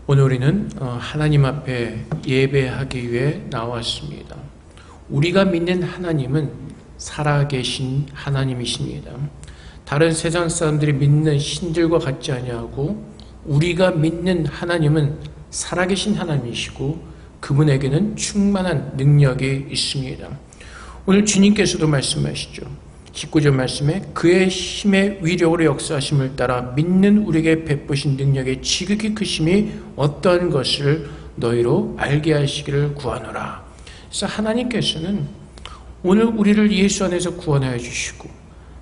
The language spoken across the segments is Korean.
오늘 우리는 하나님 앞에 예배하기 위해 나왔습니다. 우리가 믿는 하나님은 살아계신 하나님이십니다. 다른 세상 사람들이 믿는 신들과 같지 아니하고 우리가 믿는 하나님은 살아계신 하나님이시고 그분에게는 충만한 능력이 있습니다. 오늘 주님께서도 말씀하시죠. 19절 말씀에 그의 힘의 위력으로 역사하심을 따라 믿는 우리에게 베푸신 능력의 지극히 크심이 어떠한 것을 너희로 알게 하시기를 구하노라. 그래서 하나님께서는 오늘 우리를 예수 안에서 구원하여 주시고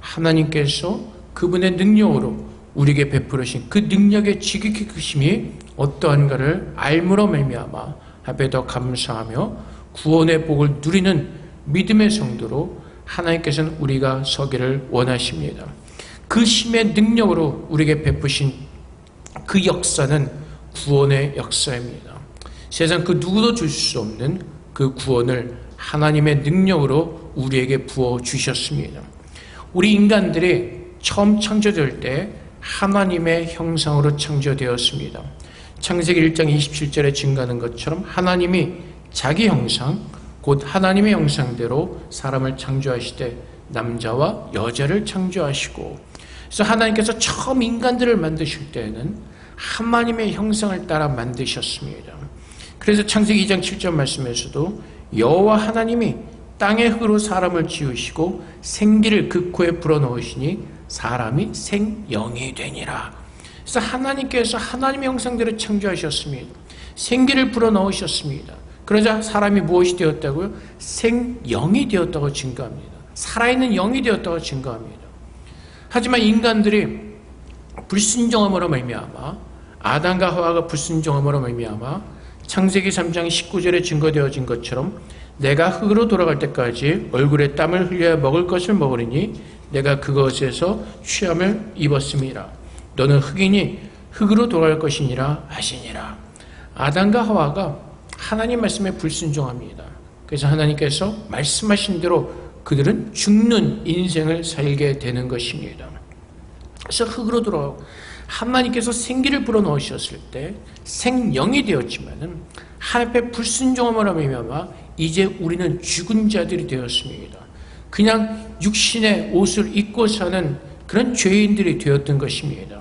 하나님께서 그분의 능력으로 우리에게 베푸신 그 능력의 지극히 크심이 어떠한가를 알므로 말미암아 앞에 더 감사하며 구원의 복을 누리는 믿음의 성도로 하나님께서는 우리가 서기를 원하십니다. 그 힘의 능력으로 우리에게 베푸신 그 역사는 구원의 역사입니다. 세상 그 누구도 줄 수 없는 그 구원을 하나님의 능력으로 우리에게 부어주셨습니다. 우리 인간들이 처음 창조될 때 하나님의 형상으로 창조되었습니다. 창세기 1장 27절에 증가하는 것처럼 하나님이 자기 형상 곧 하나님의 형상대로 사람을 창조하시되 남자와 여자를 창조하시고, 그래서 하나님께서 처음 인간들을 만드실 때에는 하나님의 형상을 따라 만드셨습니다. 그래서 창세기 2장 7절 말씀에서도 여호와 하나님이 땅의 흙으로 사람을 지으시고 생기를 그 코에 불어넣으시니 사람이 생영이 되니라. 그래서 하나님께서 하나님의 형상대로 창조하셨습니다. 생기를 불어넣으셨습니다. 그러자 사람이 무엇이 되었다고요? 생영이 되었다고 증거합니다. 살아있는 영이 되었다고 증거합니다. 하지만 인간들이 불순종함으로 말미암아 아담과 하와가 불순종함으로 말미암아 창세기 3장 19절에 증거되어진 것처럼 내가 흙으로 돌아갈 때까지 얼굴에 땀을 흘려야 먹을 것을 먹으리니 내가 그것에서 취함을 입었음이라. 너는 흙이니 흙으로 돌아갈 것이니라 하시니라. 아담과 하와가 하나님 말씀에 불순종합니다. 그래서 하나님께서 말씀하신 대로 그들은 죽는 인생을 살게 되는 것입니다. 그래서 흙으로 돌아가고 하나님께서 생기를 불어넣으셨을 때 생영이 되었지만은 하나님의 불순종함으로 말미암아 이제 우리는 죽은 자들이 되었습니다. 그냥 육신의 옷을 입고 사는 그런 죄인들이 되었던 것입니다.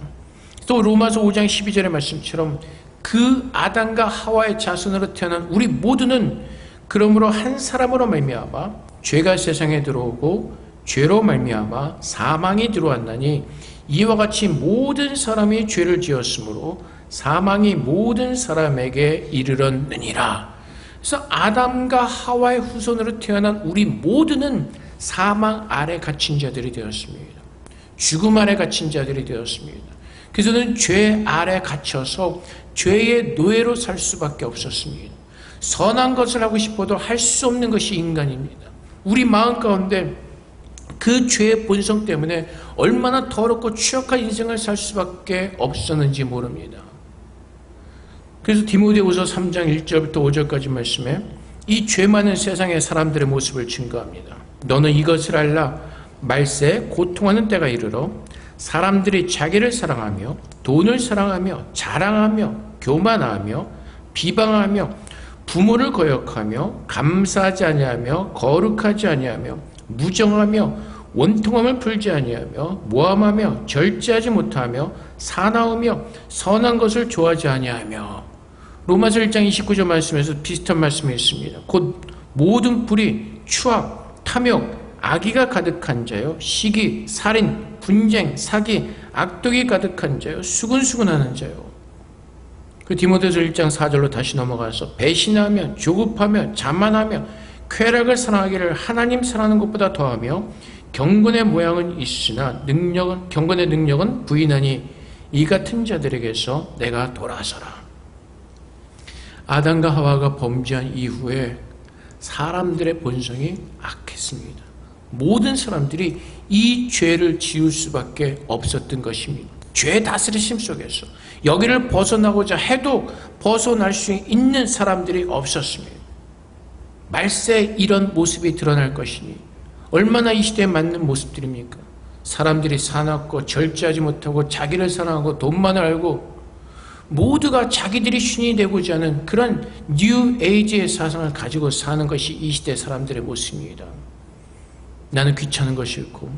또 로마서 5장 12절의 말씀처럼 그 아담과 하와의 자손으로 태어난 우리 모두는 그러므로 한 사람으로 말미암아 죄가 세상에 들어오고 죄로 말미암아 사망이 들어왔나니 이와 같이 모든 사람이 죄를 지었으므로 사망이 모든 사람에게 이르렀느니라. 그래서 아담과 하와의 후손으로 태어난 우리 모두는 사망 아래 갇힌 자들이 되었습니다. 죽음 아래 갇힌 자들이 되었습니다. 그래서는 죄 아래 갇혀서 죄의 노예로 살 수밖에 없었습니다. 선한 것을 하고 싶어도 할 수 없는 것이 인간입니다. 우리 마음 가운데 그 죄의 본성 때문에 얼마나 더럽고 추악한 인생을 살 수밖에 없었는지 모릅니다. 그래서 디모데후서 3장 1절부터 5절까지 말씀에 이 죄 많은 세상의 사람들의 모습을 증거합니다. 너는 이것을 알라. 말세에 고통하는 때가 이르러 사람들이 자기를 사랑하며 돈을 사랑하며 자랑하며 교만하며 비방하며 부모를 거역하며 감사하지 아니하며 거룩하지 아니하며 무정하며 원통함을 풀지 아니하며 모함하며 절제하지 못하며 사나우며 선한 것을 좋아하지 아니하며. 로마서 1장 29절 말씀에서 비슷한 말씀이 있습니다. 곧 모든 불의, 추악, 탐욕, 악의가 가득한 자요 시기, 살인, 분쟁, 사기, 악독이 가득한 자요 수근수근하는 자요. 그 디모데서 1장 4절로 다시 넘어가서 배신하며 조급하며 자만하며 쾌락을 사랑하기를 하나님 사랑하는 것보다 더하며 경건의 모양은 있으나 경건의 능력은 부인하니 이 같은 자들에게서 내가 돌아서라. 아담과 하와가 범죄한 이후에 사람들의 본성이 악했습니다. 모든 사람들이 이 죄를 지을 수밖에 없었던 것입니다. 죄 다스리심 속에서 여기를 벗어나고자 해도 벗어날 수 있는 사람들이 없었습니다. 말세에 이런 모습이 드러날 것이니 얼마나 이 시대에 맞는 모습들입니까? 사람들이 사납고 절제하지 못하고 자기를 사랑하고 돈만 알고 모두가 자기들이 신이 되고자 하는 그런 뉴 에이지의 사상을 가지고 사는 것이 이 시대 사람들의 모습입니다. 나는 귀찮은 거 싫고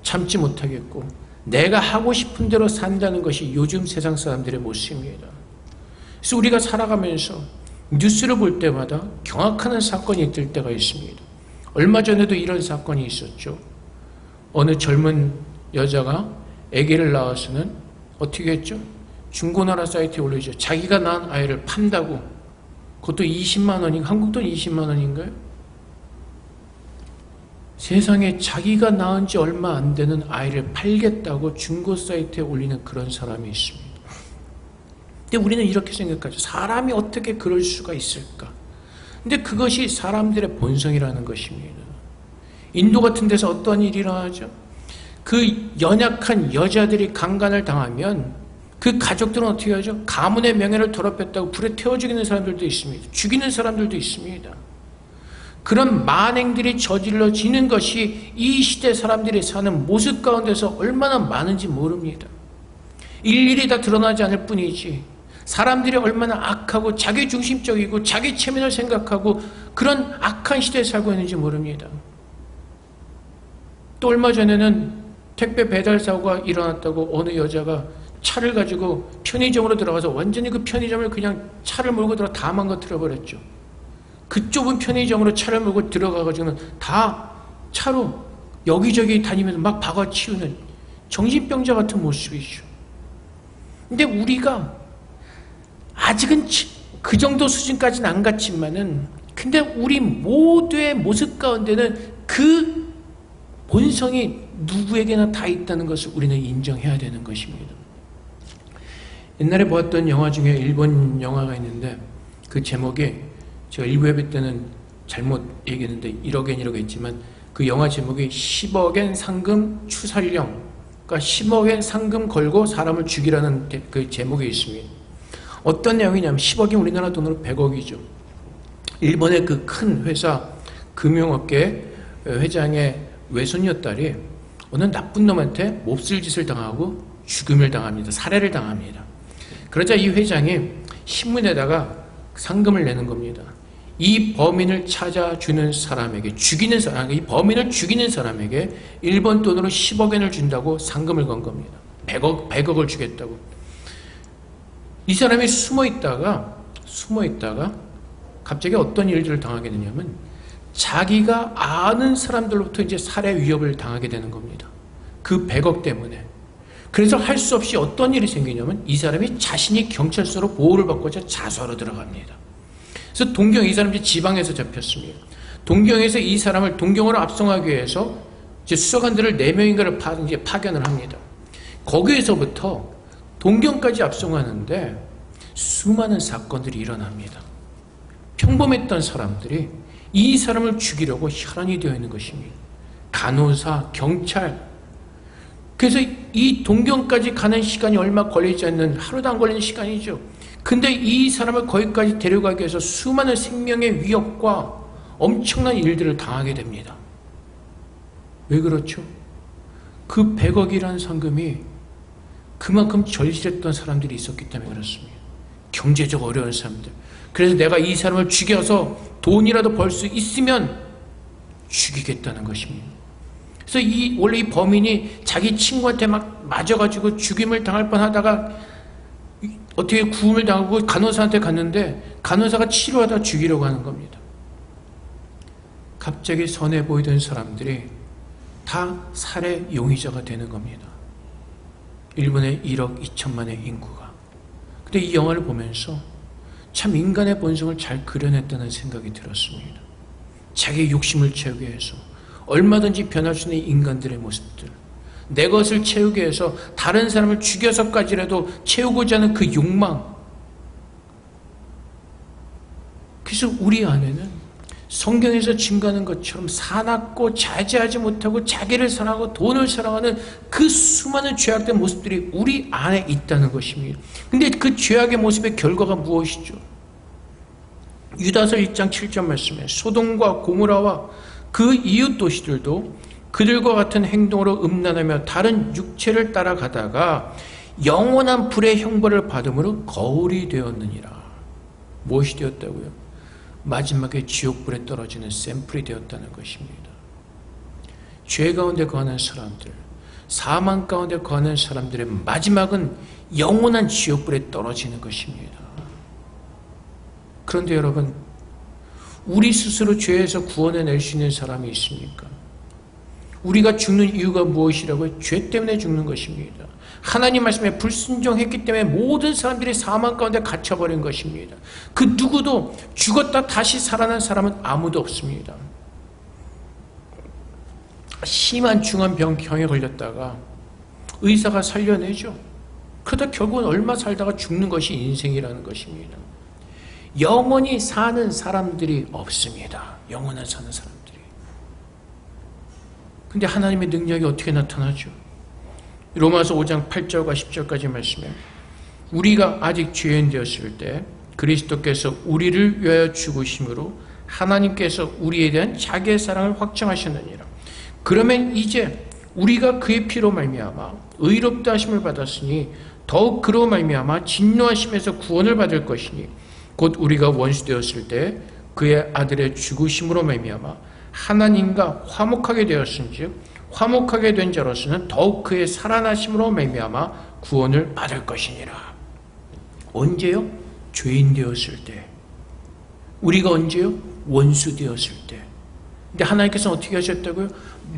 참지 못하겠고 내가 하고 싶은 대로 산다는 것이 요즘 세상 사람들의 모습입니다. 그래서 우리가 살아가면서 뉴스를 볼 때마다 경악하는 사건이 있을 때가 있습니다. 얼마 전에도 이런 사건이 있었죠. 어느 젊은 여자가 아기를 낳아서는 어떻게 했죠? 중고나라 사이트에 올리죠. 자기가 낳은 아이를 판다고. 그것도 20만 원인가? 한국 돈 20만 원인가요? 세상에 자기가 낳은 지 얼마 안 되는 아이를 팔겠다고 중고 사이트에 올리는 그런 사람이 있습니다. 근데 우리는 이렇게 생각하죠. 사람이 어떻게 그럴 수가 있을까? 근데 그것이 사람들의 본성이라는 것입니다. 인도 같은 데서 어떤 일이 일어나죠? 그 연약한 여자들이 강간을 당하면 그 가족들은 어떻게 하죠? 가문의 명예를 더럽혔다고 불에 태워 죽이는 사람들도 있습니다. 죽이는 사람들도 있습니다. 그런 만행들이 저질러지는 것이 이 시대 사람들이 사는 모습 가운데서 얼마나 많은지 모릅니다. 일일이 다 드러나지 않을 뿐이지 사람들이 얼마나 악하고 자기중심적이고 자기 체면을 생각하고 그런 악한 시대에 살고 있는지 모릅니다. 또 얼마 전에는 택배 배달 사고가 일어났다고 어느 여자가 차를 가지고 편의점으로 들어가서 완전히 그 편의점을 그냥 차를 몰고 들어가 다 망가뜨려버렸죠. 그 좁은 편의점으로 차를 몰고 들어가가지고는 다 차로 여기저기 다니면서 막 박아치우는 정신병자 같은 모습이죠. 근데 우리가 아직은 그 정도 수준까지는 안 갔지만은 근데 우리 모두의 모습 가운데는 그 본성이 누구에게나 다 있다는 것을 우리는 인정해야 되는 것입니다. 옛날에 보았던 영화 중에 일본 영화가 있는데 그 제목이 제가 일부 예배 때는 잘못 얘기했는데 1억엔 1억 했지만 그 영화 제목이 10억엔 상금 추살령, 그러니까 10억엔 상금 걸고 사람을 죽이라는 그 제목이 있습니다. 어떤 내용이냐면 10억이 우리나라 돈으로 100억이죠. 일본의 그 큰 회사 금융업계 회장의 외손녀딸이 어느 나쁜 놈한테 몹쓸 짓을 당하고 죽음을 당합니다. 살해를 당합니다. 그러자 이 회장이 신문에다가 상금을 내는 겁니다. 이 범인을 찾아주는 사람에게 죽이는 사람, 이 범인을 죽이는 사람에게 일본 돈으로 10억엔을 준다고 상금을 건 겁니다. 100억을 주겠다고. 이 사람이 숨어 있다가 갑자기 어떤 일들을 당하게 되냐면 자기가 아는 사람들로부터 이제 살해 위협을 당하게 되는 겁니다. 그 100억 때문에. 그래서 할 수 없이 어떤 일이 생기냐면 이 사람이 자신이 경찰서로 보호를 받고자 자수하러 들어갑니다. 그래서 이 사람이 지방에서 잡혔습니다. 동경에서 이 사람을 동경으로 압송하기 위해서 이제 수사관들을 4명인가를 이제 파견을 합니다. 거기에서부터 동경까지 압송하는데 수많은 사건들이 일어납니다. 평범했던 사람들이 이 사람을 죽이려고 혈안이 되어 있는 것입니다. 간호사, 경찰. 그래서 이 동경까지 가는 시간이 얼마 걸리지 않는, 하루도 안 걸리는 시간이죠. 근데 이 사람을 거기까지 데려가기 위해서 수많은 생명의 위협과 엄청난 일들을 당하게 됩니다. 왜 그렇죠? 그 100억이라는 상금이 그만큼 절실했던 사람들이 있었기 때문에 그렇습니다. 경제적 어려운 사람들. 그래서 내가 이 사람을 죽여서 돈이라도 벌 수 있으면 죽이겠다는 것입니다. 그래서 원래 이 범인이 자기 친구한테 막 맞아가지고 죽임을 당할 뻔하다가 어떻게 구금을 당하고 간호사한테 갔는데 간호사가 치료하다 죽이려고 하는 겁니다. 갑자기 선해 보이던 사람들이 다 살해 용의자가 되는 겁니다. 일본의 1억 2천만의 인구가. 근데 이 영화를 보면서 참 인간의 본성을 잘 그려냈다는 생각이 들었습니다. 자기의 욕심을 채우기 위해서 얼마든지 변할 수 있는 인간들의 모습들, 내 것을 채우기 위해서 다른 사람을 죽여서까지라도 채우고자 하는 그 욕망. 그래서 우리 안에는 성경에서 증거하는 것처럼 사납고 자제하지 못하고 자기를 사랑하고 돈을 사랑하는 그 수많은 죄악된 모습들이 우리 안에 있다는 것입니다. 근데 그 죄악의 모습의 결과가 무엇이죠? 유다서 1장 7절 말씀에 소돔과 고모라와 그 이웃 도시들도 그들과 같은 행동으로 음란하며 다른 육체를 따라가다가 영원한 불의 형벌을 받음으로 거울이 되었느니라. 무엇이 되었다고요? 마지막에 지옥불에 떨어지는 샘플이 되었다는 것입니다. 죄 가운데 거하는 사람들, 사망 가운데 거하는 사람들의 마지막은 영원한 지옥불에 떨어지는 것입니다. 그런데 여러분, 우리 스스로 죄에서 구원해낼 수 있는 사람이 있습니까? 우리가 죽는 이유가 무엇이라고요? 죄 때문에 죽는 것입니다. 하나님 말씀에 불순종했기 때문에 모든 사람들이 사망 가운데 갇혀버린 것입니다. 그 누구도 죽었다 다시 살아난 사람은 아무도 없습니다. 심한 중환병에 걸렸다가 의사가 살려내죠. 그러다 결국은 얼마 살다가 죽는 것이 인생이라는 것입니다. 영원히 사는 사람들이 없습니다. 영원한 사는 사람들이. 근데 하나님의 능력이 어떻게 나타나죠? 로마서 5장 8절과 10절까지 말씀에 우리가 아직 죄인 되었을 때 그리스도께서 우리를 위하여 죽으심으로 하나님께서 우리에 대한 자기의 사랑을 확증하셨느니라. 그러면 이제 우리가 그의 피로 말미암아 의롭다 하심을 받았으니 더욱 그로 말미암아 진노하심에서 구원을 받을 것이니 곧 우리가 원수 되었을 때 그의 아들의 죽으심으로 말미암아 하나님과 화목하게 되었은즉 화목하게 된 자로서는 더욱 그의 살아나심으로 말미암아 구원을 받을 것이니라. 언제요? 죄인 되었을 때. 우리가 언제요? 원수 되었을 때. 근데 하나님께서는 어떻게 하셨다고요?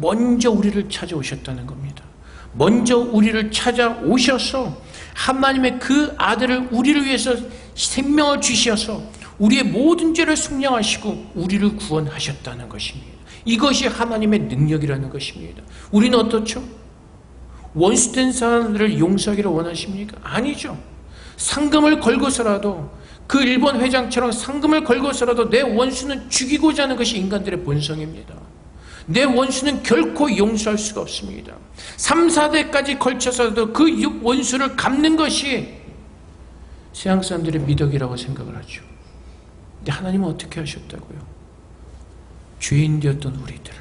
먼저 우리를 찾아오셨다는 겁니다. 먼저 우리를 찾아오셔서 하나님의 그 아들을 우리를 위해서 생명을 주셔서 우리의 모든 죄를 속량하시고 우리를 구원하셨다는 것입니다. 이것이 하나님의 능력이라는 것입니다. 우리는 어떻죠? 원수된 사람들을 용서하기를 원하십니까? 아니죠. 상금을 걸고서라도 그 일본 회장처럼 상금을 걸고서라도 내 원수는 죽이고자 하는 것이 인간들의 본성입니다. 내 원수는 결코 용서할 수가 없습니다. 3, 4대까지 걸쳐서도 그 원수를 갚는 것이 세상 사람들의 미덕이라고 생각을 하죠. 근데 하나님은 어떻게 하셨다고요? 죄인 되었던 우리들을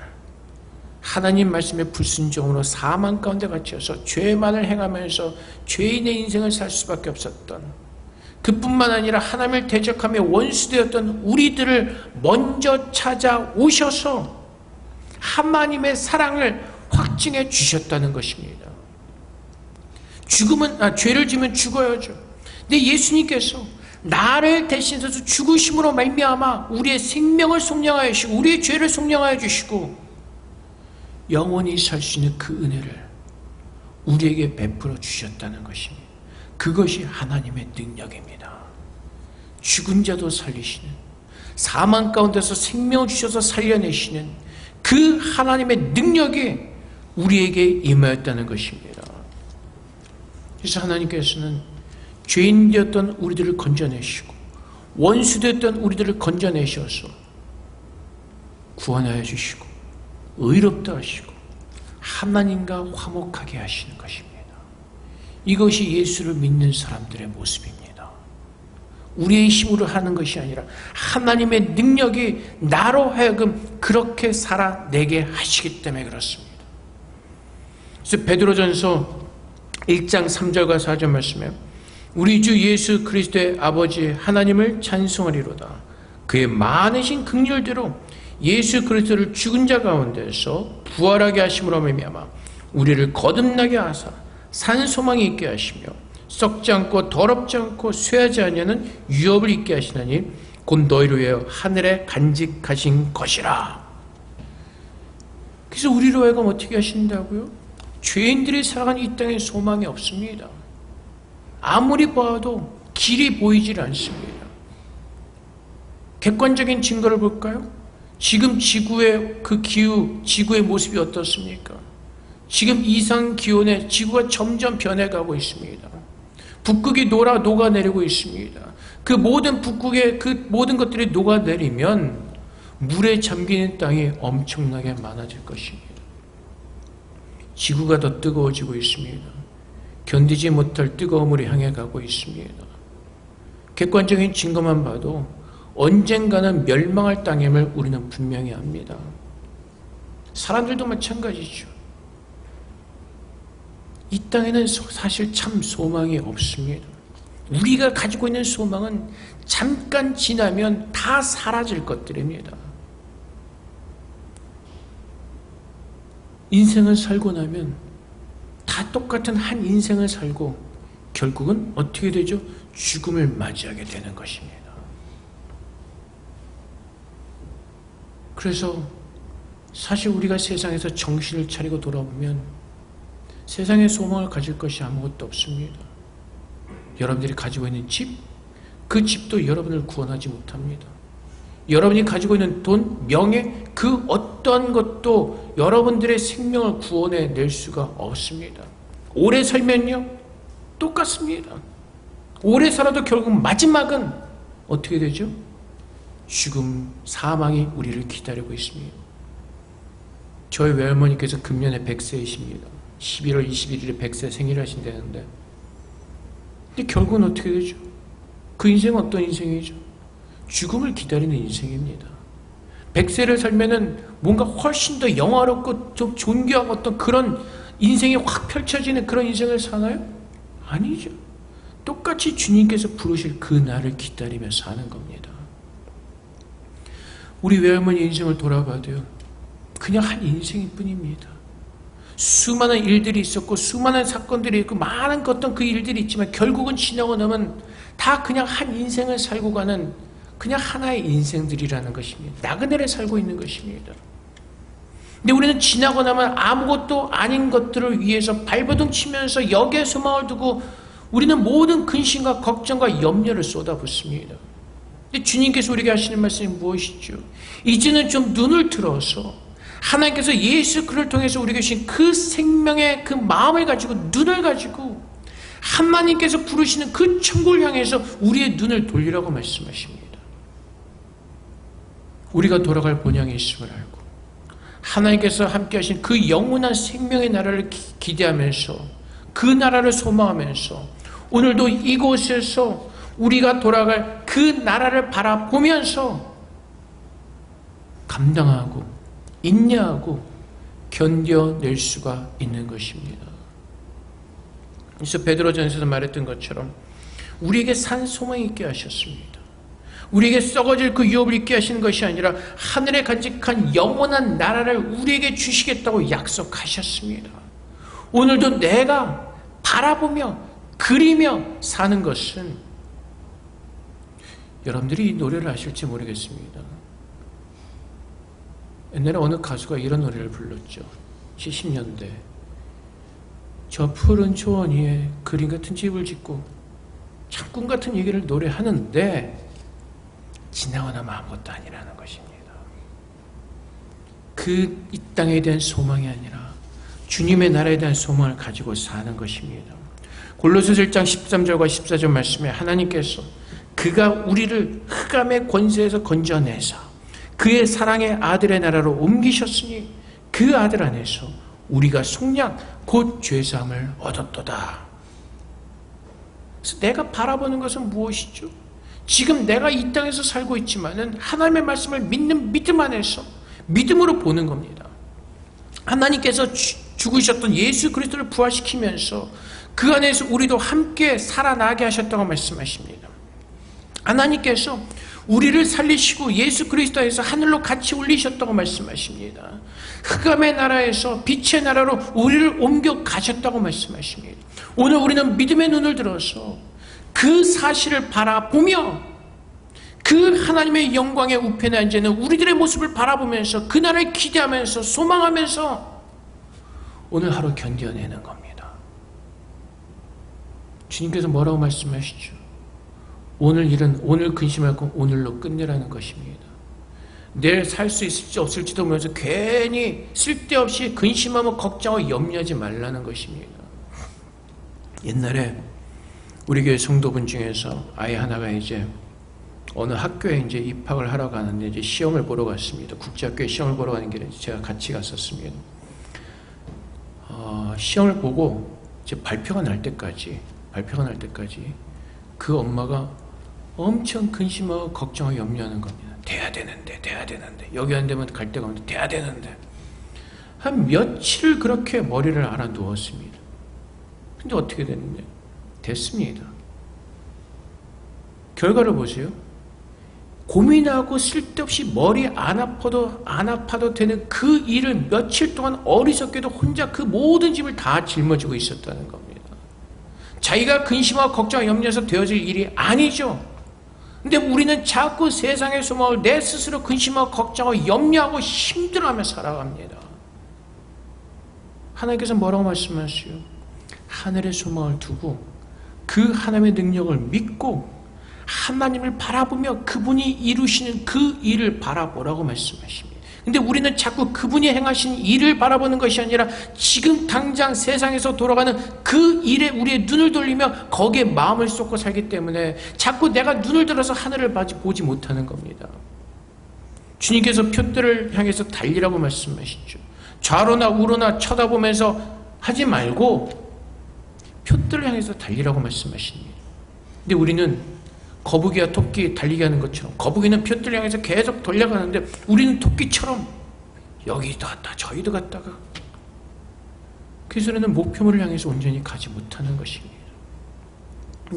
하나님 말씀에 불순종으로 사망 가운데 갇혀서 죄만을 행하면서 죄인의 인생을 살 수밖에 없었던, 그뿐만 아니라 하나님을 대적하며 원수되었던 우리들을 먼저 찾아오셔서 하나님의 사랑을 확증해 주셨다는 것입니다. 죄를 지면 죽어야죠. 근데 예수님께서 나를 대신해서 죽으심으로 말미암아 우리의 생명을 속량하여 주시고 우리의 죄를 속량하여 주시고 영원히 살 수 있는 그 은혜를 우리에게 베풀어 주셨다는 것입니다. 그것이 하나님의 능력입니다. 죽은 자도 살리시는, 사망 가운데서 생명을 주셔서 살려내시는 그 하나님의 능력이 우리에게 임하였다는 것입니다. 그래서 하나님께서는 죄인 되었던 우리들을 건져내시고 원수 되었던 우리들을 건져내셔서 구원하여 주시고 의롭다 하시고 하나님과 화목하게 하시는 것입니다. 이것이 예수를 믿는 사람들의 모습입니다. 우리의 힘으로 하는 것이 아니라 하나님의 능력이 나로 하여금 그렇게 살아내게 하시기 때문에 그렇습니다. 그래서 베드로전서 1장 3절과 4절 말씀에 우리 주 예수 그리스도의 아버지 하나님을 찬송하리로다. 그의 많으신 긍휼대로 예수 그리스도를 죽은 자 가운데서 부활하게 하심으로 말미암아 우리를 거듭나게 하사 산 소망이 있게 하시며 썩지 않고 더럽지 않고 쇠하지 아니하는 유업을 있게 하시나니 곧 너희를 위하여 하늘에 간직하신 것이라. 그래서 우리로 하여금 어떻게 하신다고요? 죄인들이 살아가는 이 땅에 소망이 없습니다. 아무리 봐도 길이 보이질 않습니다. 객관적인 증거를 볼까요? 지금 지구의 그 기후, 지구의 모습이 어떻습니까? 지금 이상 기온에 지구가 점점 변해가고 있습니다. 북극이 녹아내리고 있습니다. 그 모든 북극의 그 모든 것들이 녹아내리면 물에 잠기는 땅이 엄청나게 많아질 것입니다. 지구가 더 뜨거워지고 있습니다. 견디지 못할 뜨거움을 향해 가고 있습니다. 객관적인 증거만 봐도 언젠가는 멸망할 땅임을 우리는 분명히 압니다. 사람들도 마찬가지죠. 이 땅에는 사실 참 소망이 없습니다. 우리가 가지고 있는 소망은 잠깐 지나면 다 사라질 것들입니다. 인생을 살고 나면 다 똑같은 한 인생을 살고 결국은 어떻게 되죠? 죽음을 맞이하게 되는 것입니다. 그래서 사실 우리가 세상에서 정신을 차리고 돌아보면 세상에 소망을 가질 것이 아무것도 없습니다. 여러분들이 가지고 있는 집, 그 집도 여러분을 구원하지 못합니다. 여러분이 가지고 있는 돈, 명예, 그 어떠한 것도 여러분들의 생명을 구원해낼 수가 없습니다. 오래 살면요, 똑같습니다. 오래 살아도 결국 마지막은 어떻게 되죠? 죽음, 사망이 우리를 기다리고 있습니다. 저희 외할머니께서 금년에 100세이십니다. 11월 21일에 100세 생일하신다는데, 근데 결국은 어떻게 되죠? 그 인생은 어떤 인생이죠? 죽음을 기다리는 인생입니다. 100세를 살면은 뭔가 훨씬 더 영화롭고 좀 존귀하고 어떤 그런 인생이 확 펼쳐지는 그런 인생을 사나요? 아니죠. 똑같이 주님께서 부르실 그 날을 기다리며 사는 겁니다. 우리 외할머니 인생을 돌아봐도요, 그냥 한 인생일 뿐입니다. 수많은 일들이 있었고 수많은 사건들이 있고 많은 어떤 그 일들이 있지만 결국은 지나고 나면 다 그냥 한 인생을 살고 가는 그냥 하나의 인생들이라는 것입니다. 나그네를 살고 있는 것입니다. 근데 우리는 지나고 나면 아무것도 아닌 것들을 위해서 발버둥 치면서 여기에 소망을 두고 우리는 모든 근심과 걱정과 염려를 쏟아붓습니다. 근데 주님께서 우리에게 하시는 말씀이 무엇이죠? 이제는 좀 눈을 들어서 하나님께서 예수 그를 통해서 우리에게 주신 그 생명의 그 마음을 가지고 눈을 가지고 하나님께서 부르시는 그 천국을 향해서 우리의 눈을 돌리라고 말씀하십니다. 우리가 돌아갈 본향이 있음을 알고 하나님께서 함께 하신 그 영원한 생명의 나라를 기대하면서 그 나라를 소망하면서 오늘도 이곳에서 우리가 돌아갈 그 나라를 바라보면서 감당하고 인내하고 견뎌낼 수가 있는 것입니다. 그래서 베드로전서에서 말했던 것처럼 우리에게 산 소망이 있게 하셨습니다. 우리에게 썩어질 그 유업을 있게 하시는 것이 아니라 하늘에 간직한 영원한 나라를 우리에게 주시겠다고 약속하셨습니다. 오늘도 내가 바라보며 그리며 사는 것은 여러분들이 이 노래를 아실지 모르겠습니다. 옛날에 어느 가수가 이런 노래를 불렀죠. 70년대. 저 푸른 초원 위에 그림 같은 집을 짓고 참 꿈 같은 얘기를 노래하는데 지나고 나면 아무것도 아니라는 것입니다. 그 이 땅에 대한 소망이 아니라 주님의 나라에 대한 소망을 가지고 사는 것입니다. 골로새서 1장 13절과 14절 말씀에 하나님께서 그가 우리를 흑암의 권세에서 건져내사 그의 사랑의 아들의 나라로 옮기셨으니 그 아들 안에서 우리가 속량 곧 죄사함을 얻었도다. 그래서 내가 바라보는 것은 무엇이죠? 지금 내가 이 땅에서 살고 있지만은 하나님의 말씀을 믿는 믿음 안에서 믿음으로 보는 겁니다. 하나님께서 죽으셨던 예수 그리스도를 부활시키면서 그 안에서 우리도 함께 살아나게 하셨다고 말씀하십니다. 하나님께서 우리를 살리시고 예수 그리스도에서 하늘로 같이 올리셨다고 말씀하십니다. 흑암의 나라에서 빛의 나라로 우리를 옮겨 가셨다고 말씀하십니다. 오늘 우리는 믿음의 눈을 들어서 그 사실을 바라보며 그 하나님의 영광의 우편에 앉아있는 우리들의 모습을 바라보면서 그날을 기대하면서 소망하면서 오늘 하루 견뎌내는 겁니다. 주님께서 뭐라고 말씀하시죠? 오늘 일은 오늘 근심하고 오늘로 끝내라는 것입니다. 내일 살 수 있을지 없을지도 모르면서 괜히 쓸데없이 근심하고 걱정하고 염려하지 말라는 것입니다. 옛날에 우리 교회 성도분 중에서 아이 하나가 이제 어느 학교에 이제 입학을 하러 가는데 이제 시험을 보러 갔습니다. 국제학교에 시험을 보러 가는 길에 제가 같이 갔었습니다. 시험을 보고 이제 발표가 날 때까지 그 엄마가 엄청 근심하고 걱정하고 염려하는 겁니다. 돼야 되는데 여기 안 되면 갈 데가 없는데 돼야 되는데 한 며칠 그렇게 머리를 알아 누웠습니다. 근데 어떻게 됐느냐? 됐습니다. 결과를 보세요. 고민하고 쓸데없이 머리 안 아파도 되는 그 일을 며칠 동안 어리석게도 혼자 그 모든 짐을 다 짊어지고 있었다는 겁니다. 자기가 근심하고 걱정, 염려해서 되어질 일이 아니죠. 근데 우리는 자꾸 세상의 소망을 내 스스로 근심하고 걱정하고 염려하고 힘들어하며 살아갑니다. 하나님께서 뭐라고 말씀하세요? 하늘의 소망을 두고 그 하나님의 능력을 믿고 하나님을 바라보며 그분이 이루시는 그 일을 바라보라고 말씀하십니다. 근데 우리는 자꾸 그분이 행하신 일을 바라보는 것이 아니라 지금 당장 세상에서 돌아가는 그 일에 우리의 눈을 돌리며 거기에 마음을 쏟고 살기 때문에 자꾸 내가 눈을 들어서 하늘을 보지 못하는 겁니다. 주님께서 표들을 향해서 달리라고 말씀하시죠. 좌로나 우로나 쳐다보면서 하지 말고 표들을 향해서 달리라고 말씀하십니다. 근데 우리는 거북이와 토끼 달리게 하는 것처럼 거북이는 표들을 향해서 계속 돌려가는데 우리는 토끼처럼 여기도 갔다 저기도 갔다가 그래서 우리는 목표물을 향해서 온전히 가지 못하는 것입니다.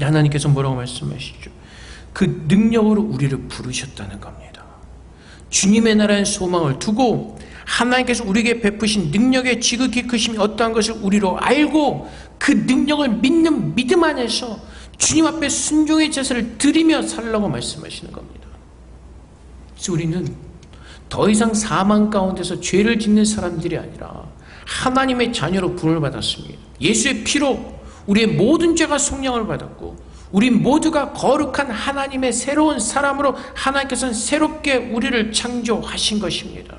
하나님께서 뭐라고 말씀하시죠? 그 능력으로 우리를 부르셨다는 겁니다. 주님의 나라의 소망을 두고 하나님께서 우리에게 베푸신 능력의 지극히 크심이 어떠한 것을 우리로 알고 그 능력을 믿는 믿음 안에서 주님 앞에 순종의 제사를 드리며 살라고 말씀하시는 겁니다. 그래서 우리는 더 이상 사망 가운데서 죄를 짓는 사람들이 아니라 하나님의 자녀로 부름을 받았습니다. 예수의 피로 우리의 모든 죄가 속량을 받았고 우리 모두가 거룩한 하나님의 새로운 사람으로 하나님께서는 새롭게 우리를 창조하신 것입니다.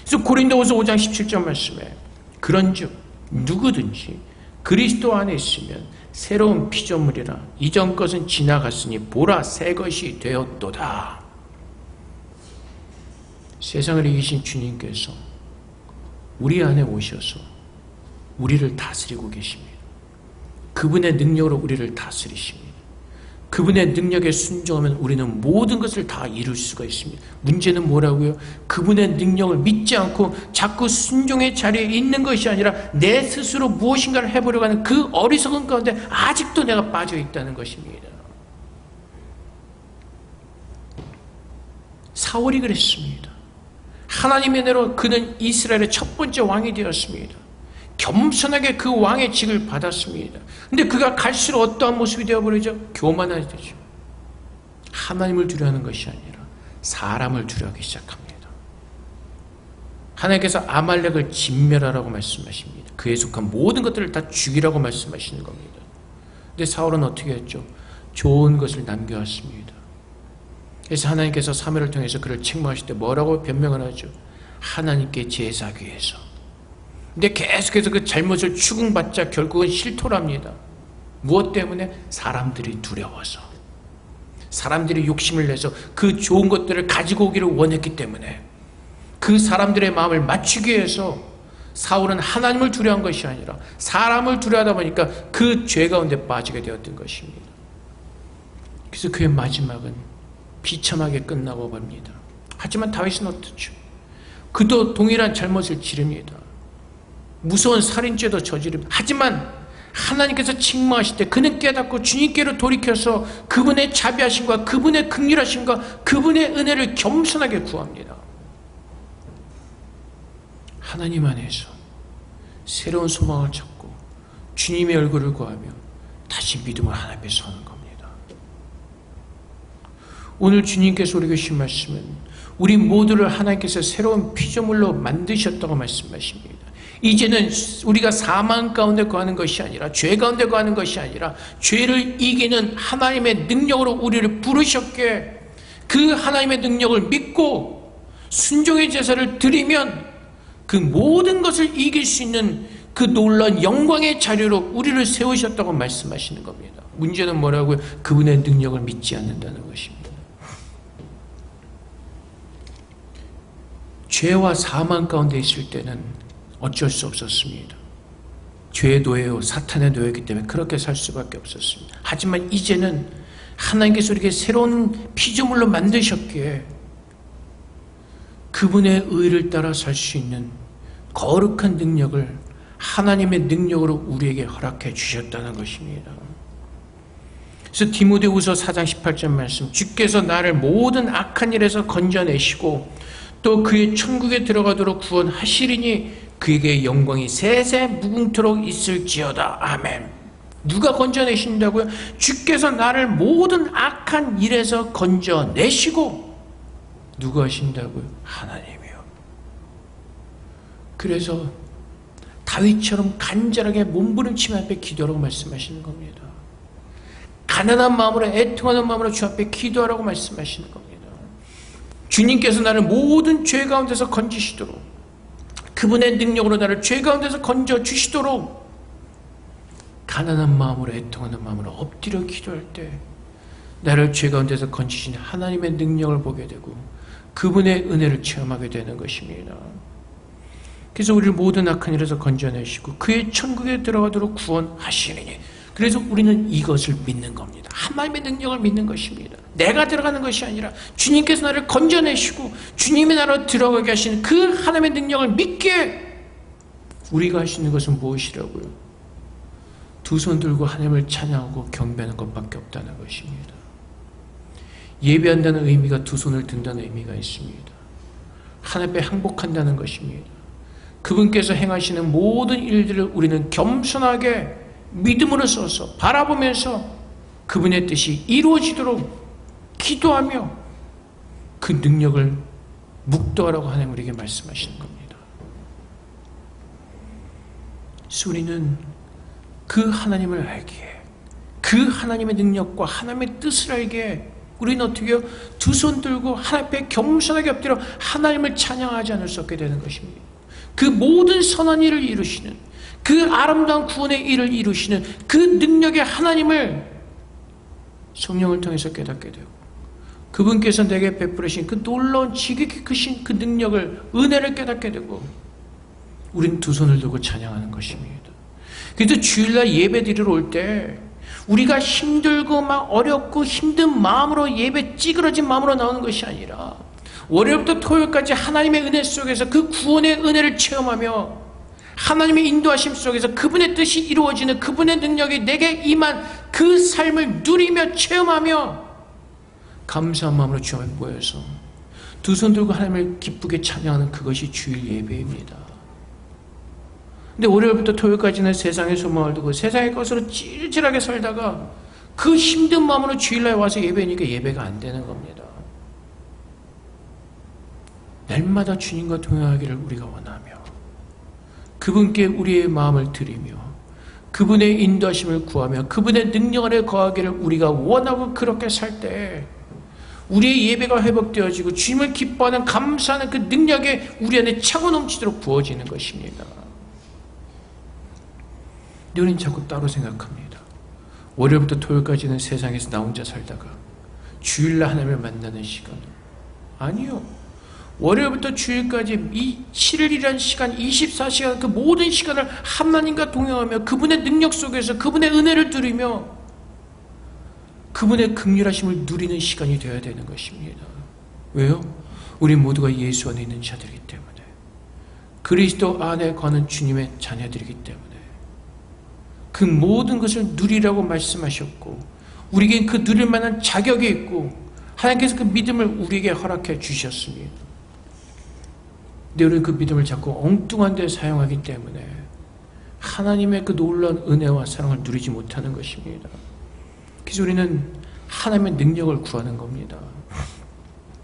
그래서 고린도후서 5장 17절 말씀에 그런즉 누구든지 그리스도 안에 있으면 새로운 피조물이라 이전 것은 지나갔으니 보라 새 것이 되었도다. 세상을 이기신 주님께서 우리 안에 오셔서 우리를 다스리고 계십니다. 그분의 능력으로 우리를 다스리십니다. 그분의 능력에 순종하면 우리는 모든 것을 다 이룰 수가 있습니다. 문제는 뭐라고요? 그분의 능력을 믿지 않고 자꾸 순종의 자리에 있는 것이 아니라 내 스스로 무엇인가를 해보려고 하는 그 어리석은 가운데 아직도 내가 빠져 있다는 것입니다. 사울이 그랬습니다. 하나님의 은혜로 그는 이스라엘의 첫 번째 왕이 되었습니다. 겸손하게 그 왕의 직을 받았습니다. 근데 그가 갈수록 어떠한 모습이 되어버리죠? 교만해지죠. 하나님을 두려워하는 것이 아니라 사람을 두려워하기 시작합니다. 하나님께서 아말렉을 진멸하라고 말씀하십니다. 그에 속한 모든 것들을 다 죽이라고 말씀하시는 겁니다. 근데 사울은 어떻게 했죠? 좋은 것을 남겨왔습니다. 그래서 하나님께서 사무엘을 통해서 그를 책망하실 때 뭐라고 변명을 하죠? 하나님께 제사하기 위해서. 근데 계속해서 그 잘못을 추궁받자 결국은 실토랍니다. 무엇 때문에? 사람들이 두려워서. 사람들이 욕심을 내서 그 좋은 것들을 가지고 오기를 원했기 때문에 그 사람들의 마음을 맞추기 위해서 사울은 하나님을 두려워한 것이 아니라 사람을 두려워하다 보니까 그 죄 가운데 빠지게 되었던 것입니다. 그래서 그의 마지막은 비참하게 끝나고 봅니다. 하지만 다윗은 어떻죠? 그도 동일한 잘못을 지릅니다. 무서운 살인죄도 저지릅니다. 하지만 하나님께서 책망하실 때 그는 깨닫고 주님께로 돌이켜서 그분의 자비하심과 그분의 긍휼하심과 그분의 은혜를 겸손하게 구합니다. 하나님 안에서 새로운 소망을 찾고 주님의 얼굴을 구하며 다시 믿음을 하나님 앞에 서는 겁니다. 오늘 주님께서 우리에게 주신 말씀은 우리 모두를 하나님께서 새로운 피조물로 만드셨다고 말씀하십니다. 이제는 우리가 사망 가운데 거하는 것이 아니라 죄 가운데 거하는 것이 아니라 죄를 이기는 하나님의 능력으로 우리를 부르셨기에 그 하나님의 능력을 믿고 순종의 제사를 드리면 그 모든 것을 이길 수 있는 그 놀라운 영광의 자료로 우리를 세우셨다고 말씀하시는 겁니다. 문제는 뭐라고요? 그분의 능력을 믿지 않는다는 것입니다. 죄와 사망 가운데 있을 때는 어쩔 수 없었습니다. 죄의 노예요, 사탄의 노예이기 때문에 그렇게 살 수밖에 없었습니다. 하지만 이제는 하나님께서 우리에게 새로운 피조물로 만드셨기에 그분의 의를 따라 살 수 있는 거룩한 능력을 하나님의 능력으로 우리에게 허락해 주셨다는 것입니다. 그래서 디모데후서 4장 18절 말씀, 주께서 나를 모든 악한 일에서 건져내시고 또 그의 천국에 들어가도록 구원하시리니 그에게 영광이 세세 무궁토록 있을지어다. 아멘. 누가 건져내신다고요? 주께서 나를 모든 악한 일에서 건져내시고 누가 하신다고요? 하나님이요. 그래서 다윗처럼 간절하게 몸부림치며 앞에 기도하라고 말씀하시는 겁니다. 가난한 마음으로, 애통하는 마음으로 주 앞에 기도하라고 말씀하시는 겁니다. 주님께서 나를 모든 죄 가운데서 건지시도록, 그분의 능력으로 나를 죄 가운데서 건져주시도록 가난한 마음으로, 애통하는 마음으로 엎드려 기도할 때 나를 죄 가운데서 건지신 하나님의 능력을 보게 되고 그분의 은혜를 체험하게 되는 것입니다. 그래서 우리를 모든 악한 일에서 건져내시고 그의 천국에 들어가도록 구원하시리니, 그래서 우리는 이것을 믿는 겁니다. 하나님의 능력을 믿는 것입니다. 내가 들어가는 것이 아니라 주님께서 나를 건져내시고 주님의 나라로 들어가게 하시는 그 하나님의 능력을 믿기에 우리가 할 수 있는 것은 무엇이라고요? 두 손 들고 하나님을 찬양하고 경배하는 것밖에 없다는 것입니다. 예배한다는 의미가 두 손을 든다는 의미가 있습니다. 하나님 앞에 항복한다는 것입니다. 그분께서 행하시는 모든 일들을 우리는 겸손하게 믿음으로 써서 바라보면서 그분의 뜻이 이루어지도록 기도하며 그 능력을 묵도하라고 하나님 우리에게 말씀하시는 겁니다. 그래서 우리는 그 하나님을 알기에, 그 하나님의 능력과 하나님의 뜻을 알기에 우리는 어떻게 해요? 두 손 들고 하나님 앞에 겸손하게 엎드려 하나님을 찬양하지 않을 수 없게 되는 것입니다. 그 모든 선한 일을 이루시는, 그 아름다운 구원의 일을 이루시는 그 능력의 하나님을 성령을 통해서 깨닫게 되고 그분께서 내게 베풀으신 그 놀라운 지극히 크신 그 능력을, 은혜를 깨닫게 되고 우린 두 손을 들고 찬양하는 것입니다. 그래서 주일날 예배 드리러 올 때 우리가 힘들고 막 어렵고 힘든 마음으로, 예배 찌그러진 마음으로 나오는 것이 아니라 월요일부터 토요일까지 하나님의 은혜 속에서 그 구원의 은혜를 체험하며 하나님의 인도하심 속에서 그분의 뜻이 이루어지는, 그분의 능력이 내게 임한 그 삶을 누리며 체험하며 감사한 마음으로 주 앞에 모여서 두 손 들고 하나님을 기쁘게 찬양하는 그것이 주일 예배입니다. 근데 월요일부터 토요일까지는 세상의 소망을 두고 세상의 것으로 찔찔하게 살다가 그 힘든 마음으로 주일날 와서 예배니까 예배가 안 되는 겁니다. 날마다 주님과 동행하기를 우리가 원하며 그분께 우리의 마음을 드리며 그분의 인도하심을 구하며 그분의 능력 아래 거하기를 우리가 원하고 그렇게 살 때 우리의 예배가 회복되어지고 주님을 기뻐하는, 감사하는 그 능력에 우리 안에 차고 넘치도록 부어지는 것입니다. 근데 우리는 자꾸 따로 생각합니다. 월요일부터 토요일까지는 세상에서 나 혼자 살다가 주일날 하나님을 만나는 시간, 아니요. 월요일부터 주일까지 이 7일이라는 시간, 24시간 그 모든 시간을 하나님과 동행하며 그분의 능력 속에서 그분의 은혜를 누리며 그분의 긍휼하심을 누리는 시간이 되어야 되는 것입니다. 왜요? 우리 모두가 예수 안에 있는 자들이기 때문에, 그리스도 안에 거하는 주님의 자녀들이기 때문에 그 모든 것을 누리라고 말씀하셨고 우리에게 그 누릴 만한 자격이 있고 하나님께서 그 믿음을 우리에게 허락해 주셨습니다. 근데 우리는 그 믿음을 자꾸 엉뚱한 데 사용하기 때문에 하나님의 그 놀라운 은혜와 사랑을 누리지 못하는 것입니다. 그래서 우리는 하나님의 능력을 구하는 겁니다.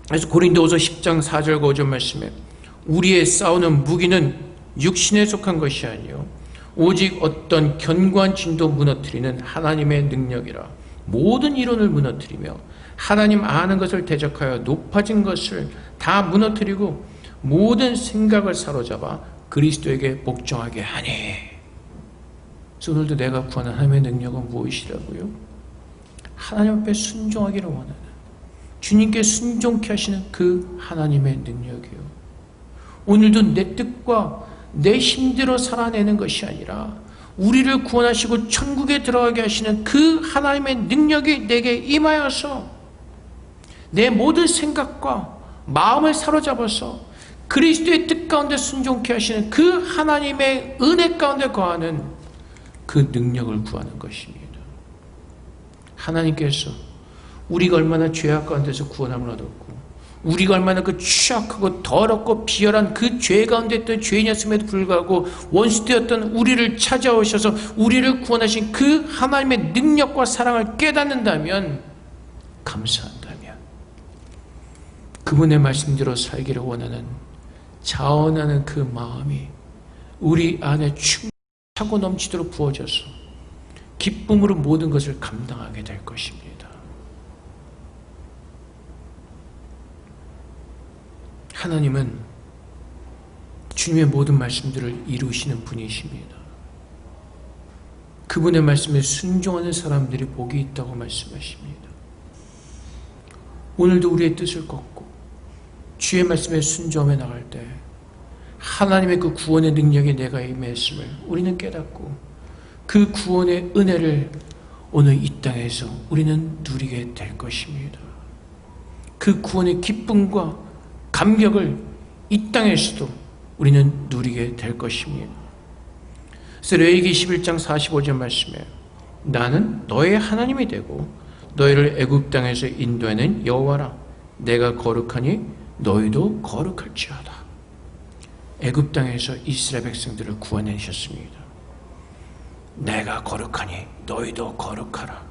그래서 고린도후서 10장 4절과 5절 말씀에 우리의 싸우는 무기는 육신에 속한 것이 아니요 오직 어떤 견고한 진도 무너뜨리는 하나님의 능력이라. 모든 이론을 무너뜨리며 하나님 아는 것을 대적하여 높아진 것을 다 무너뜨리고 모든 생각을 사로잡아 그리스도에게 복종하게 하니. 그래서 오늘도 내가 구하는 하나님의 능력은 무엇이라고요? 하나님 앞에 순종하기를 원하는, 주님께 순종케 하시는 그 하나님의 능력이요. 오늘도 내 뜻과 내 힘대로 살아내는 것이 아니라 우리를 구원하시고 천국에 들어가게 하시는 그 하나님의 능력이 내게 임하여서 내 모든 생각과 마음을 사로잡아서 그리스도의 뜻 가운데 순종케 하시는 그 하나님의 은혜 가운데 거하는 그 능력을 구하는 것입니다. 하나님께서 우리가 얼마나 죄악 가운데서 구원함을 얻었고 우리가 얼마나 그 취약하고 더럽고 비열한 그 죄 가운데 있던 죄인이었음에도 불구하고 원수되었던 우리를 찾아오셔서 우리를 구원하신 그 하나님의 능력과 사랑을 깨닫는다면, 감사한다면, 그분의 말씀대로 살기를 원하는 자원하는 그 마음이 우리 안에 차고 넘치도록 부어져서 기쁨으로 모든 것을 감당하게 될 것입니다. 하나님은 주님의 모든 말씀들을 이루시는 분이십니다. 그분의 말씀에 순종하는 사람들이 복이 있다고 말씀하십니다. 오늘도 우리의 뜻을 걷고 주의 말씀에 순종하며 나갈 때 하나님의 그 구원의 능력에 내가 임했음을 우리는 깨닫고 그 구원의 은혜를 오늘 이 땅에서 우리는 누리게 될 것입니다. 그 구원의 기쁨과 감격을 이 땅에서도 우리는 누리게 될 것입니다. 그래서 레위기 11장 45절 말씀에 나는 너의 하나님이 되고 너희를 애굽 땅에서 인도하는 여호와라. 내가 거룩하니 너희도 거룩할지어다. 애굽 땅에서 이스라엘 백성들을 구원하셨습니다. 내가 거룩하니 너희도 거룩하라.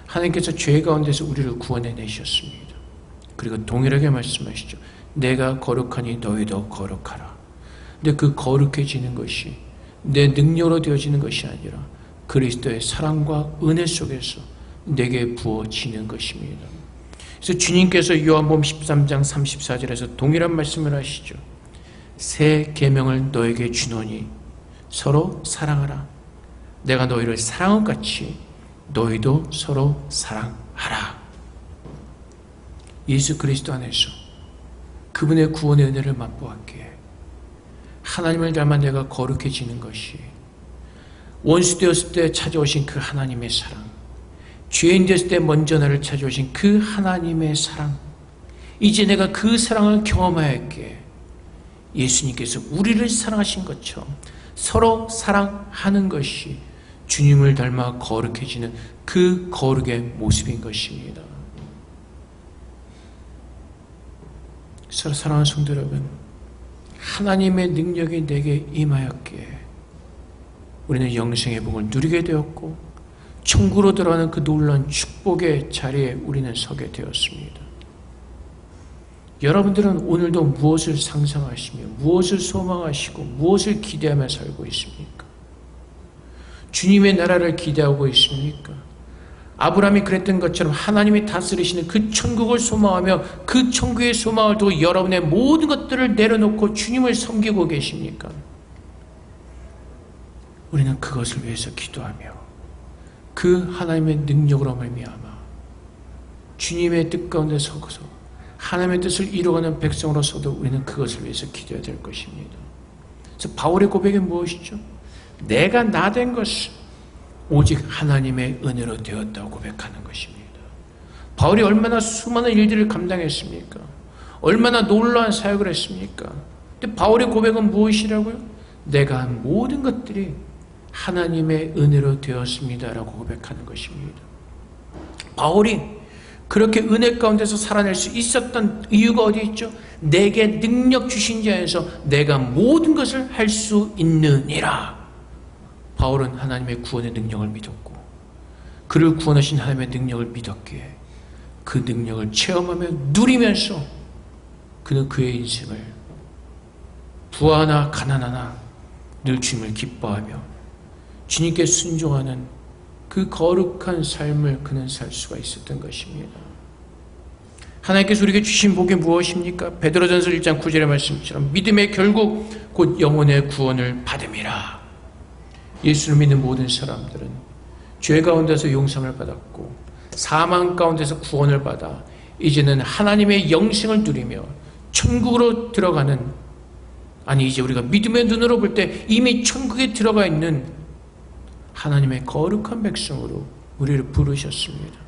하나님께서 죄 가운데서 우리를 구원해내셨습니다. 그리고 동일하게 말씀하시죠. 내가 거룩하니 너희도 거룩하라. 근데 그 거룩해지는 것이 내 능력으로 되어지는 것이 아니라 그리스도의 사랑과 은혜 속에서 내게 부어지는 것입니다. 그래서 주님께서 요한복음 13장 34절에서 동일한 말씀을 하시죠. 새 계명을 너에게 주노니 서로 사랑하라. 내가 너희를 사랑한 것 같이 너희도 서로 사랑하라. 예수 그리스도 안에서 그분의 구원의 은혜를 맛보았기에 하나님을 닮아 내가 거룩해지는 것이 원수 되었을 때 찾아오신 그 하나님의 사랑, 죄인 되었을 때 먼저 나를 찾아오신 그 하나님의 사랑, 이제 내가 그 사랑을 경험하였기에 예수님께서 우리를 사랑하신 것처럼 서로 사랑하는 것이 주님을 닮아 거룩해지는 그 거룩의 모습인 것입니다. 서로 사랑하는 성도 여러분, 하나님의 능력이 내게 임하였기에 우리는 영생의 복을 누리게 되었고 천국으로 들어가는 그 놀라운 축복의 자리에 우리는 서게 되었습니다. 여러분들은 오늘도 무엇을 상상하시며 무엇을 소망하시고 무엇을 기대하며 살고 있습니까? 주님의 나라를 기대하고 있습니까? 아브라함이 그랬던 것처럼 하나님이 다스리시는 그 천국을 소망하며 그 천국의 소망을 두고 여러분의 모든 것들을 내려놓고 주님을 섬기고 계십니까? 우리는 그것을 위해서 기도하며 그 하나님의 능력으로 말미암아 주님의 뜻 가운데 서서 하나님의 뜻을 이루어가는 백성으로서도 우리는 그것을 위해서 기도해야 될 것입니다. 그래서 바울의 고백은 무엇이죠? 내가 나 된 것은 오직 하나님의 은혜로 되었다고 고백하는 것입니다. 바울이 얼마나 수많은 일들을 감당했습니까? 얼마나 놀라운 사역을 했습니까? 근데 바울의 고백은 무엇이라고요? 내가 한 모든 것들이 하나님의 은혜로 되었습니다라고 고백하는 것입니다. 바울이 그렇게 은혜 가운데서 살아낼 수 있었던 이유가 어디 있죠? 내게 능력 주신 자에서 내가 모든 것을 할 수 있느니라. 바울은 하나님의 구원의 능력을 믿었고 그를 구원하신 하나님의 능력을 믿었기에 그 능력을 체험하며 누리면서 그는 그의 인생을 부하나 가난하나 늘 주님을 기뻐하며 주님께 순종하는 그 거룩한 삶을 그는 살 수가 있었던 것입니다. 하나님께서 우리에게 주신 복이 무엇입니까? 베드로전서 1장 9절의 말씀처럼 믿음의 결국 곧 영혼의 구원을 받음이라. 예수를 믿는 모든 사람들은 죄 가운데서 용서를 받았고 사망 가운데서 구원을 받아 이제는 하나님의 영생을 누리며 천국으로 들어가는, 아니 이제 우리가 믿음의 눈으로 볼 때 이미 천국에 들어가 있는 하나님의 거룩한 백성으로 우리를 부르셨습니다.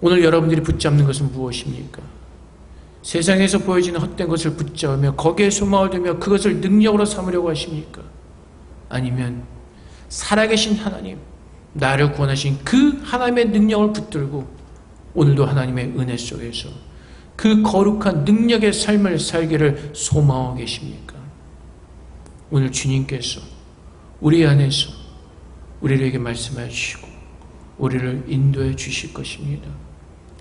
오늘 여러분들이 붙잡는 것은 무엇입니까? 세상에서 보여지는 헛된 것을 붙잡으며 거기에 소망을 두며 그것을 능력으로 삼으려고 하십니까? 아니면 살아계신 하나님, 나를 구원하신 그 하나님의 능력을 붙들고 오늘도 하나님의 은혜 속에서 그 거룩한 능력의 삶을 살기를 소망하고 계십니까? 오늘 주님께서 우리 안에서 우리에게 말씀해 주시고 우리를 인도해 주실 것입니다.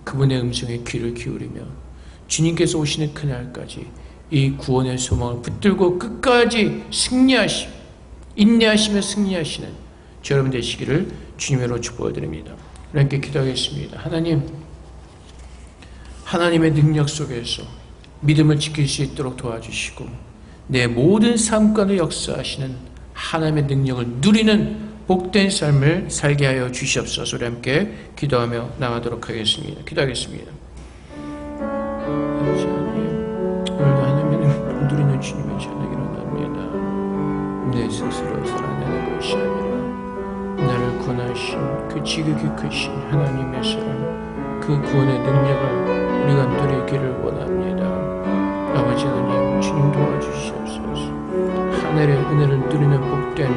그분의 음성에 귀를 기울이며 주님께서 오시는 그날까지 이 구원의 소망을 붙들고 끝까지 승리하시고 인내하시며 승리하시는 저 여러분 되시기를 주님으로 축복드립니다. 함께 기도하겠습니다. 하나님, 하나님의 능력 속에서 믿음을 지킬 수 있도록 도와주시고 내 모든 삶 가운데 역사하시는 하나님의 능력을 누리는 복된 삶을 살게 하여 주시옵소서. 우리 함께 기도하며 나가도록 하겠습니다. 기도하겠습니다. 오늘도 하나님의 능력을 누리는 주님의 찬양이 일어납니다. 내 스스로 살아내는 것이 아니라 나를 구원하신 그 지극히 크신 하나님의 사랑, 그 구원의 능력을 우리가 누리기를 원합니다. 아버지 하나님, 주님 도와주시옵소서. 하늘의 은혜를 누리는 복된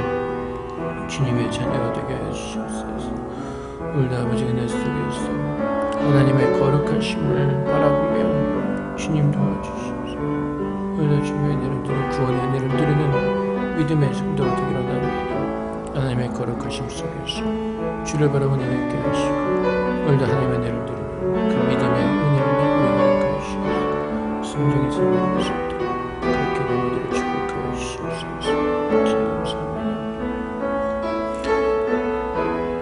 주님의 자녀가 되게 하여 주시옵소서. 오늘도 아버지 은혜 속에서 하나님의 거룩하심을 바라보며 주님 도와주시옵소서. 오늘도 주님의 은혜를 누리는 구원의 은혜를 누리는 믿음의 성도가 되기를 원합니다. 하나님의 거룩하심 속에서 주를 바라보는 은혜롭게 하시고 오늘도 하나님의 은혜를 누리는 그 믿음의 은혜를 누리게 하시옵소서. 순종의 삶을 수 있도록 그렇게 모두를 축복하여 주시옵소서.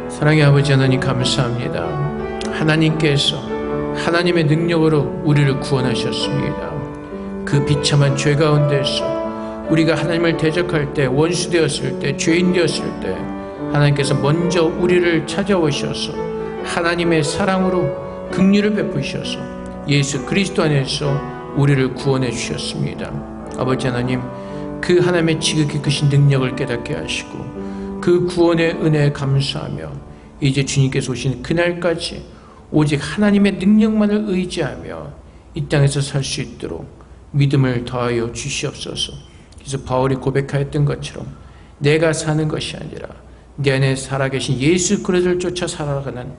사랑의 아버지 하나님 감사합니다. 하나님께서 하나님의 능력으로 우리를 구원하셨습니다. 그 비참한 죄 가운데서 우리가 하나님을 대적할 때, 원수 되었을 때, 죄인 되었을 때 하나님께서 먼저 우리를 찾아오셔서 하나님의 사랑으로 긍휼을 베푸셔서 예수 그리스도 안에서 우리를 구원해 주셨습니다. 아버지 하나님, 그 하나님의 지극히 크신 능력을 깨닫게 하시고 그 구원의 은혜에 감사하며 이제 주님께서 오시는 그날까지 오직 하나님의 능력만을 의지하며 이 땅에서 살 수 있도록 믿음을 더하여 주시옵소서. 그래서 바울이 고백하였던 것처럼 내가 사는 것이 아니라 내 안에 살아계신 예수 그리스도를 쫓아 살아가는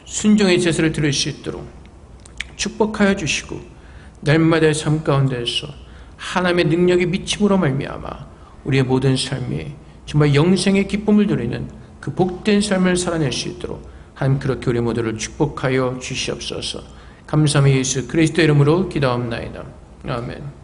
순종의 제사를 드릴 수 있도록 축복하여 주시고 날마다의 삶 가운데서 하나님의 능력의 미침으로 말미암아 우리의 모든 삶이 정말 영생의 기쁨을 누리는 그 복된 삶을 살아낼 수 있도록 하나님 그렇게 우리 모두를 축복하여 주시옵소서. 감사하며 예수 그리스도 이름으로 기도합나이다. 아멘.